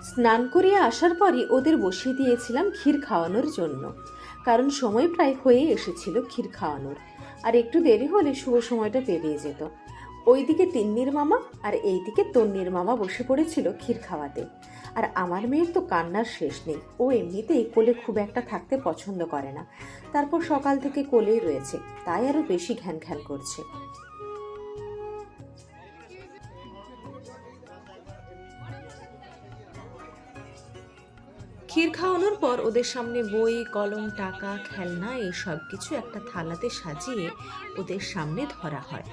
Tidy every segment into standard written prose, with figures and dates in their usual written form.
স্নান করিয়ে আসার পরই ওদের বসিয়ে দিয়েছিলাম ক্ষীর খাওয়ানোর জন্য, কারণ সময় প্রায় হয়ে এসেছিল ক্ষীর খাওয়ানোর। আর একটু দেরি হলে শুভ সময়টা পেরিয়ে যেত। ওইদিকে তিন্নির মামা আর এইদিকে তন্নির মামা বসে পড়েছিল ক্ষীর খাওয়াতে। আর আমার মেয়ের তো কান্নার শেষ নেই। ও এমনিতেই কোলে খুব একটা থাকতে পছন্দ করে না, তারপর সকাল থেকে কোলেই রয়েছে, তাই আরও বেশি ঘ্যান ঘ্যান করছে। ক্ষীর খাওয়ানোর পর ওদের সামনে বই, কলম, টাকা, খেলনা এই সব কিছু একটা থালাতে সাজিয়ে ওদের সামনে ধরা হয়।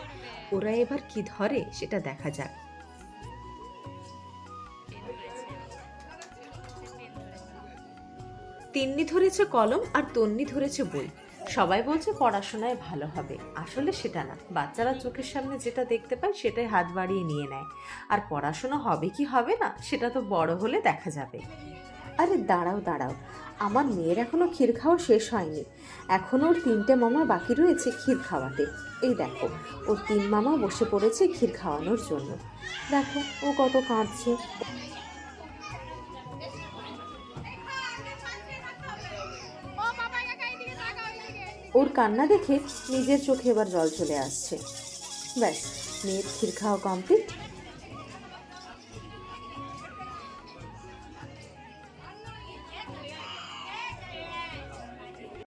ওরা এবার কি ধরে সেটা দেখা যাক। তিন্নি ধরেছে কলম আর তন্নি ধরেছে বই। সবাই বলছে পড়াশোনায় ভালো হবে, আসলে সেটা না। বাচ্চারা চোখের সামনে যেটা দেখতে পায় সেটাই হাত বাড়িয়ে নিয়ে নেয়। আর পড়াশোনা হবে কি হবে না সেটা তো বড় হলে দেখা যাবে। আরে দাঁড়াও দাঁড়াও, আমার মেয়ের এখনো ক্ষীর খাওয়া শেষ হয়নি। এখনো ওর 3টে মামা বাকি রয়েছে ক্ষীর খাওয়াতে। এই দেখো, ওর 3 মামা বসে পড়েছে ক্ষীর খাওয়ানোর জন্য। দেখো ও কত কাঁদছে। ওর কান্না দেখে নিজের চোখে এবার জল চলে আসছে। ব্যাস, মেয়ের ক্ষীর খাওয়া কমপ্লিট।